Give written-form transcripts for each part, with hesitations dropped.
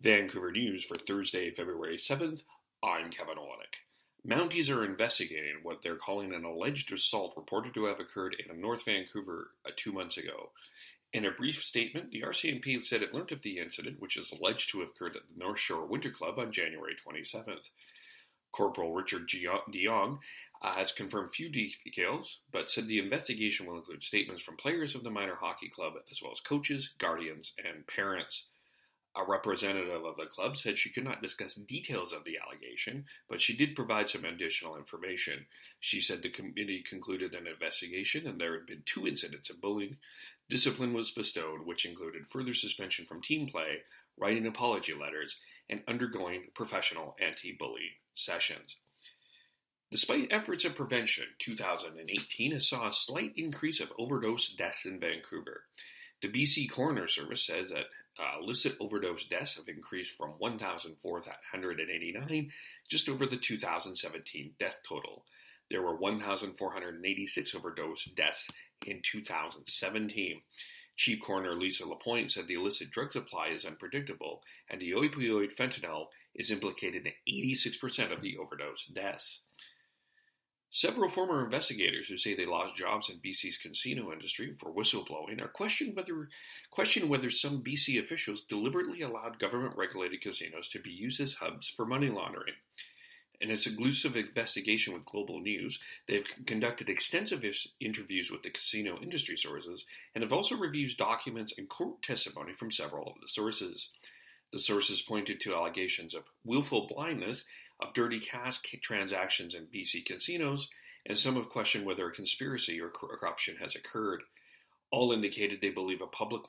Vancouver News for Thursday, February 7th. I'm Kevin Olyniuk. Mounties are investigating what they're calling an alleged assault reported to have occurred in North Vancouver 2 months ago. In a brief statement, the RCMP said it learned of the incident, which is alleged to have occurred at the North Shore Winter Club on January 27th. Corporal Richard DeYoung has confirmed few details, but said the investigation will include statements from players of the minor hockey club, as well as coaches, guardians, and parents. A representative of the club said she could not discuss details of the allegation, but she did provide some additional information. She said the committee concluded an investigation and there had been 2 incidents of bullying. Discipline was bestowed, which included further suspension from team play, writing apology letters, and undergoing professional anti-bullying sessions. Despite efforts at prevention, 2018 saw a slight increase of overdose deaths in Vancouver. The BC Coroner Service says that illicit overdose deaths have increased from 1,489 just over the 2017 death total. There were 1,486 overdose deaths in 2017. Chief Coroner Lisa Lapointe said the illicit drug supply is unpredictable, and the opioid fentanyl is implicated in 86% of the overdose deaths. Several former investigators who say they lost jobs in BC's casino industry for whistleblowing are questioning whether some BC officials deliberately allowed government-regulated casinos to be used as hubs for money laundering. In its exclusive investigation with Global News, they have conducted extensive interviews with the casino industry sources and have also reviewed documents and court testimony from several of the sources. The sources pointed to allegations of willful blindness, of dirty cash transactions in BC casinos, and some have questioned whether a conspiracy or corruption has occurred. All indicated they believe a public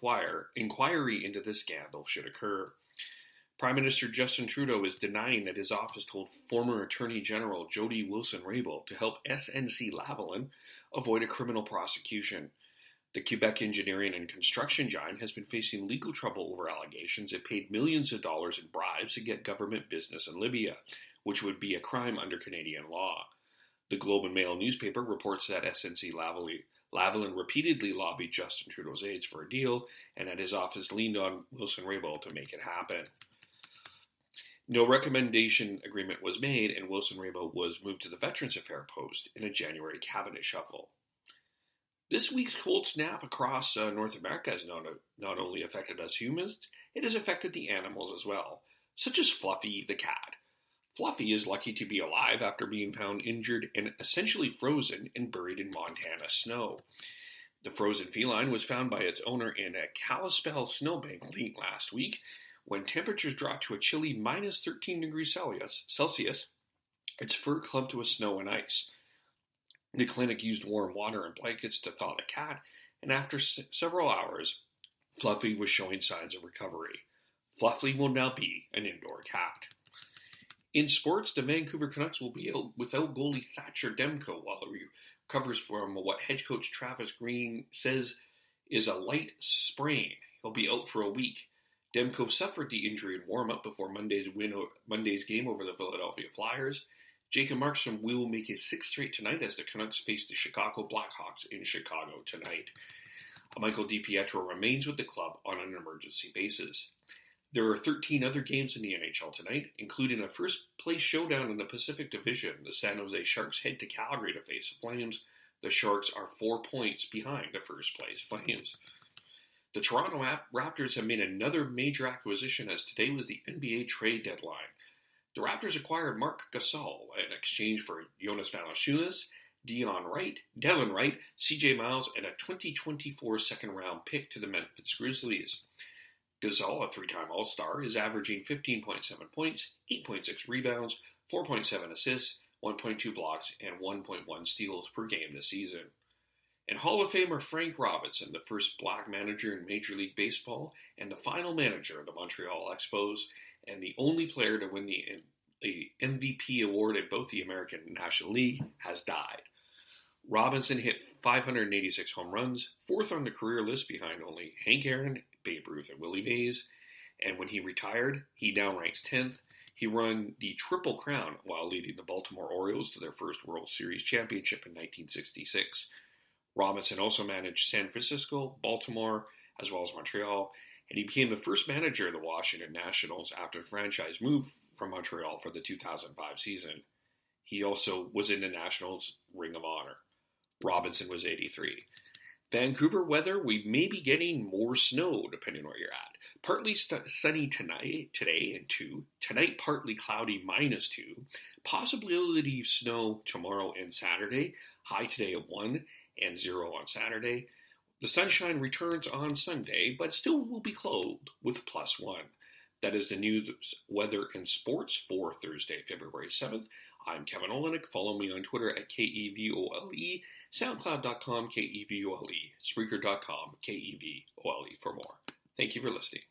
inquiry into this scandal should occur. Prime Minister Justin Trudeau is denying that his office told former Attorney General Jody Wilson-Raybould to help SNC Lavalin avoid a criminal prosecution. The Quebec engineering and construction giant has been facing legal trouble over allegations it paid millions of dollars in bribes to get government business in Libya, which would be a crime under Canadian law. The Globe and Mail newspaper reports that SNC Lavalin repeatedly lobbied Justin Trudeau's aides for a deal, and that his office leaned on Wilson-Raybould to make it happen. No recommendation agreement was made, and Wilson-Raybould was moved to the Veterans Affairs post in a January cabinet shuffle. This week's cold snap across North America has not only affected us humans, it has affected the animals as well, such as Fluffy the cat. Fluffy is lucky to be alive after being found injured and essentially frozen and buried in Montana snow. The frozen feline was found by its owner in a Kalispell snowbank late last week, when temperatures dropped to a chilly minus 13 degrees Celsius. Its fur clung to snow and ice. The clinic used warm water and blankets to thaw the cat, and after several hours, Fluffy was showing signs of recovery. Fluffy will now be an indoor cat. In sports, the Vancouver Canucks will be out without goalie Thatcher Demko while he recovers from what head coach Travis Green says is a light sprain. He'll be out for a week. Demko suffered the injury in warm-up before Monday's game over the Philadelphia Flyers. Jacob Markstrom will make his 6th straight tonight as the Canucks face the Chicago Blackhawks in Chicago tonight. Michael DiPietro remains with the club on an emergency basis. There are 13 other games in the NHL tonight, including a first-place showdown in the Pacific Division. The San Jose Sharks head to Calgary to face the Flames. The Sharks are 4 points behind the first-place Flames. The Toronto Raptors have made another major acquisition as today was the NBA trade deadline. The Raptors acquired Marc Gasol in exchange for Jonas Valanciunas, Delon Wright, CJ Miles, and a 2024 second-round pick to the Memphis Grizzlies. Gasol, a 3-time All-Star, is averaging 15.7 points, 8.6 rebounds, 4.7 assists, 1.2 blocks, and 1.1 steals per game this season. And Hall of Famer Frank Robinson, the first black manager in Major League Baseball and the final manager of the Montreal Expos, and the only player to win the MVP award in both the American and National League, has died. Robinson hit 586 home runs, 4th on the career list behind only Hank Aaron, Babe Ruth, and Willie Mays. And when he retired, he now ranks 10th. He won the Triple Crown while leading the Baltimore Orioles to their first World Series championship in 1966. Robinson also managed San Francisco, Baltimore, as well as Montreal, and he became the first manager of the Washington Nationals after the franchise moved from Montreal for the 2005 season. He also was in the Nationals' Ring of Honor. Robinson was 83. Vancouver weather, we may be getting more snow depending on where you're at. Partly sunny today and 2. Tonight partly cloudy -2. Possibility of snow tomorrow and Saturday. High today of 1 and 0 on Saturday. The sunshine returns on Sunday, but still will be clothed with +1. That is the news, weather, and sports for Thursday, February 7th. I'm Kevin Olenek. Follow me on Twitter at KEVOLE, SoundCloud.com, KEVOLE, Spreaker.com, KEVOLE for more. Thank you for listening.